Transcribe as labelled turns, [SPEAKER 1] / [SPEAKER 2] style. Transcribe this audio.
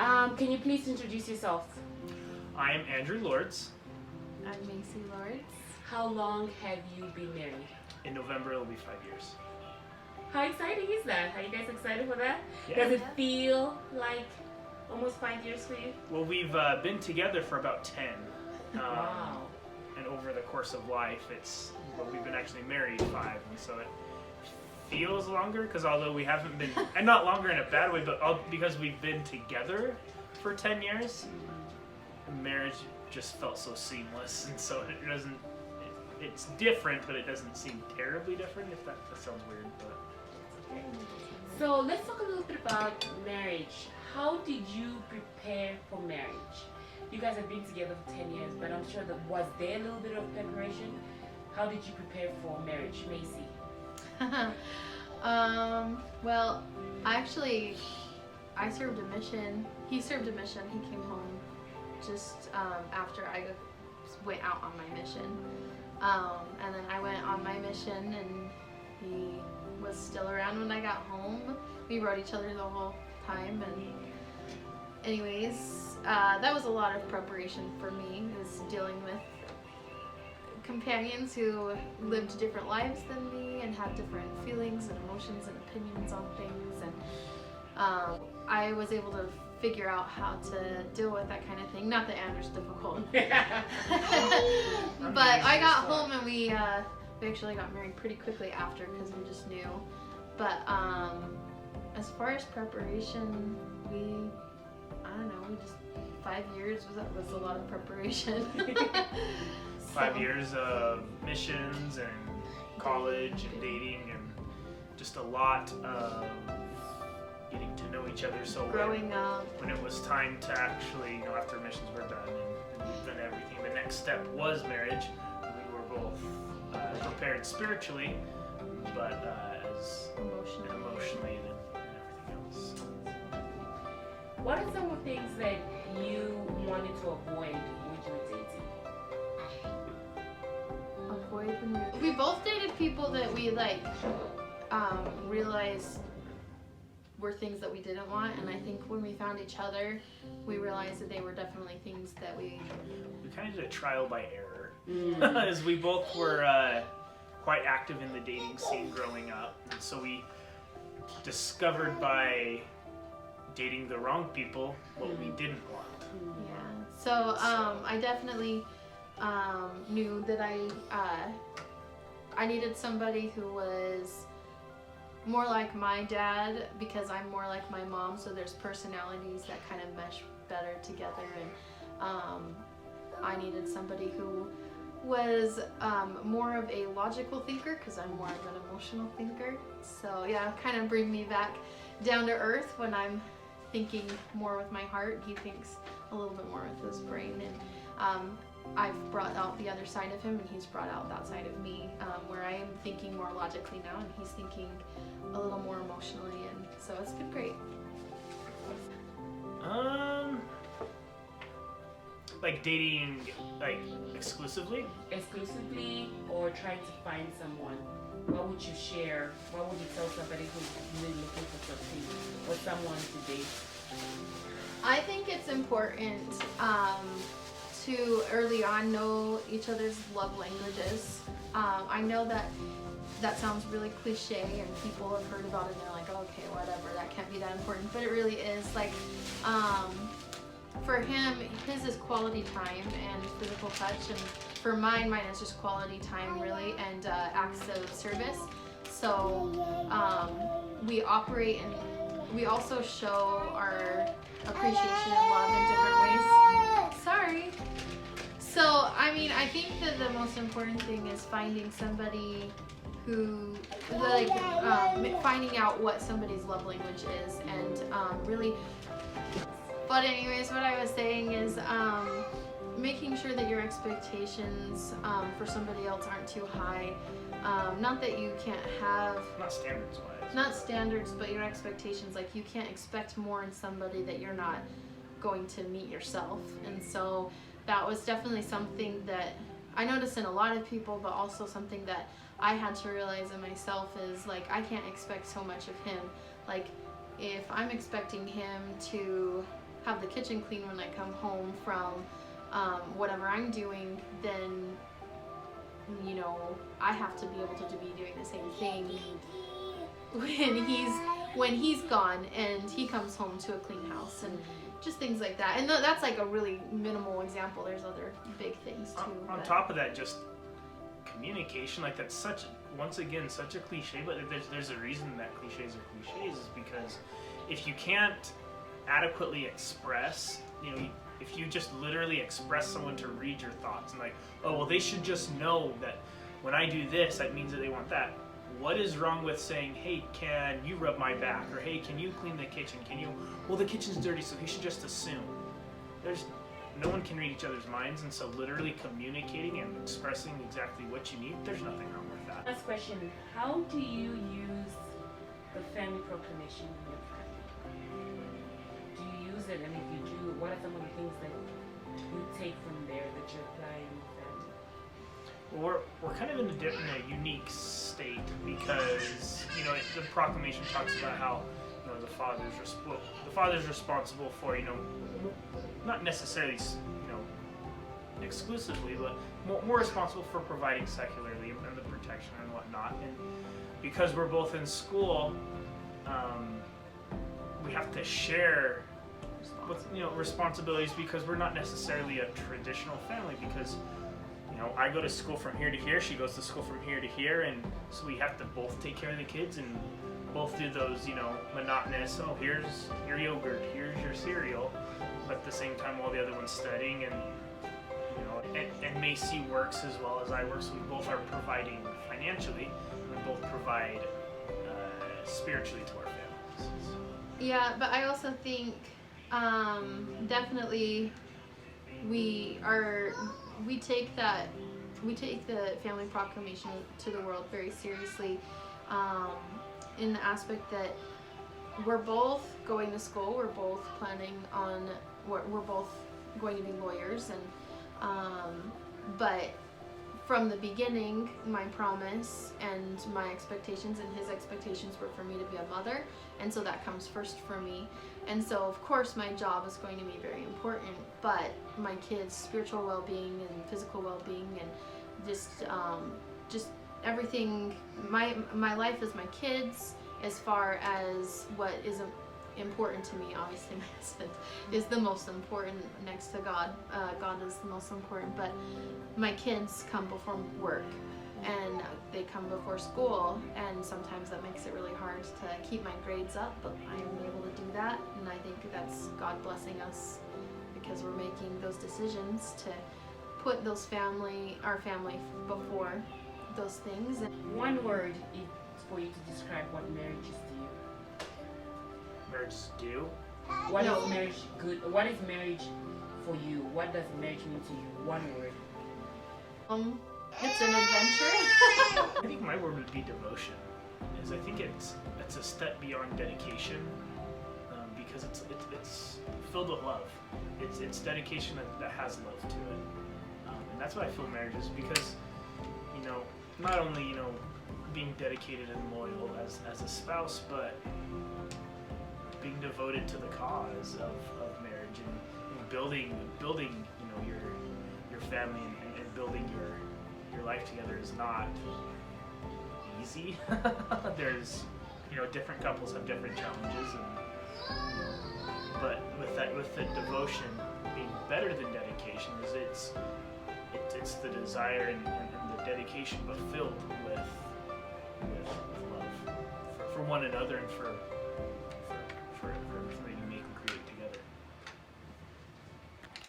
[SPEAKER 1] Can you please introduce yourself?
[SPEAKER 2] I am Andrew Lords.
[SPEAKER 3] I'm Macy Lords.
[SPEAKER 1] How long have you been married?
[SPEAKER 2] In November, it'll be 5 years.
[SPEAKER 1] How exciting is that? Are you guys excited for that?
[SPEAKER 2] Yeah.
[SPEAKER 1] Does it feel like almost 5 years for you?
[SPEAKER 2] Well, we've been together for about 10.
[SPEAKER 1] Wow.
[SPEAKER 2] And over the course of life, but we've been actually married 5, and so it feels longer because although we haven't been, and not longer in a bad way, but because we've been together for 10 years, marriage just felt so seamless, and so it doesn't. It's different, but it doesn't seem terribly different. If that sounds weird, but.
[SPEAKER 1] So let's talk a little bit about marriage. How did you prepare for marriage? You guys have been together for 10 years, but I'm sure that was there a little bit of preparation? How did you prepare for marriage, Macy?
[SPEAKER 3] Well, I served a mission. He served a mission. He came home just after I went out on my mission. And then I went on my mission, and he was still around when I got home. We rode each other the whole time, and anyways, that was a lot of preparation for me, is dealing with companions who lived different lives than me and had different feelings and emotions and opinions on things, and I was able to figure out how to deal with that kind of thing. Not that Andrew's difficult. But I got home, and we actually got married pretty quickly after because we just knew. But as far as preparation, I don't know, 5 years was a lot of preparation.
[SPEAKER 2] 5 years of missions and college and dating and just a lot of getting to know each other. So
[SPEAKER 3] growing up.
[SPEAKER 2] When it was time to actually, after missions were done and we've done everything, the next step was marriage. We were both prepared spiritually, but as emotionally and everything else.
[SPEAKER 1] What are some of the things that you wanted to avoid when you were dating?
[SPEAKER 3] We both dated people that we realized were things that we didn't want, and I think when we found each other, we realized that they were definitely things that we
[SPEAKER 2] kind of did a trial by error, as we both were quite active in the dating scene growing up, and so we discovered by dating the wrong people what we didn't want.
[SPEAKER 3] Yeah. So I definitely knew that I needed somebody who was more like my dad, because I'm more like my mom, so there's personalities that kind of mesh better together, and I needed somebody who was more of a logical thinker, because I'm more of an emotional thinker. So yeah, kind of bring me back down to earth when I'm thinking more with my heart. He thinks a little bit more with his brain, and I've brought out the other side of him, and he's brought out that side of me, where I am thinking more logically now, and he's thinking a little more emotionally, and so it's been great.
[SPEAKER 2] Like dating, exclusively?
[SPEAKER 1] Exclusively, or trying to find someone. What would you share? What would you tell somebody who's really looking for something or someone to date?
[SPEAKER 3] I think it's important to early on know each other's love languages. I know that sounds really cliche, and people have heard about it and they're like, okay, whatever, that can't be that important, but it really is. For him, his is quality time and physical touch, and for mine is just quality time, really, and acts of service. So we operate, and we also show our appreciation and love in different ways. Sorry. So, I think that the most important thing is finding somebody who, finding out what somebody's love language is, and really. But anyways, what I was saying is making sure that your expectations for somebody else aren't too high. Not that you can't have...
[SPEAKER 2] Not standards-wise.
[SPEAKER 3] Not standards, but your expectations. Like, you can't expect more in somebody that you're not going to meet yourself. And so that was definitely something that I noticed in a lot of people, but also something that I had to realize in myself is, I can't expect so much of him. If I'm expecting him to have the kitchen clean when I come home from whatever I'm doing, then you know I have to be able to be doing the same thing when he's gone and he comes home to a clean house, and just things like that. And that's like a really minimal example. There's other big things too.
[SPEAKER 2] On top of that, just communication, like that's once again such a cliche, but there's a reason that cliches are cliches, is because if you can't adequately express, you know, if you just literally express someone to read your thoughts and like, oh well, they should just know that when I do this, that means that they want that. What is wrong with saying, hey, can you rub my back? Or hey, can you clean the kitchen? Well, the kitchen's dirty, so he should just assume. No one can read each other's minds, and so literally communicating and expressing exactly what you need, there's nothing wrong with that.
[SPEAKER 1] Last question, how do you use the family proclamation in your family? Do you use it, and if you do, what are some of the things that you take from there that you apply in your family?
[SPEAKER 2] Well, we're kind of in a unique state because, you know, the proclamation talks about how, you know, the father's responsible for, you know, not necessarily, you know, exclusively, but more responsible for providing secularly and the protection and whatnot. And because we're both in school, we have to share with, you know, responsibilities, because we're not necessarily a traditional family, because, you know, I go to school from here to here, she goes to school from here to here, and so we have to both take care of the kids and both do those, you know, monotonous, oh, here's your yogurt, here's your cereal, but at the same time while the other one's studying, and, you know, and Macy works as well as I work, so we both are providing financially, and we both provide spiritually to our families.
[SPEAKER 3] Yeah, but I also think definitely we take the family proclamation to the world very seriously, in the aspect that we're both going to school, we're both planning on, we're both going to be lawyers, and but from the beginning, my promise and my expectations and his expectations were for me to be a mother, and so that comes first for me. And so of course my job is going to be very important, but my kids' spiritual well-being and physical well-being and just everything, my life is my kids, as far as what is important to me. Obviously my husband is the most important next to God. God is the most important, but my kids come before work and they come before school, and sometimes that makes it really hard to keep my grades up, but I'm able to do that, and I think that's God blessing us because we're making those decisions to put our family before those things.
[SPEAKER 1] One word is for you to describe what marriage is to you.
[SPEAKER 2] Marriage is due.
[SPEAKER 1] What is marriage good? What is marriage for you? What does marriage mean to you? One word.
[SPEAKER 3] It's an adventure.
[SPEAKER 2] I think my word would be devotion. I think it's a step beyond dedication, because it's filled with love. It's dedication that has love to it, and that's what I feel marriage is, because, you know, not only, you know, being dedicated and loyal as a spouse, but being devoted to the cause of marriage and building you know your family and building your life together is not easy. There's, you know, different couples have different challenges, but with the devotion being better than dedication, is it's the desire and the dedication, but filled with love for one another and for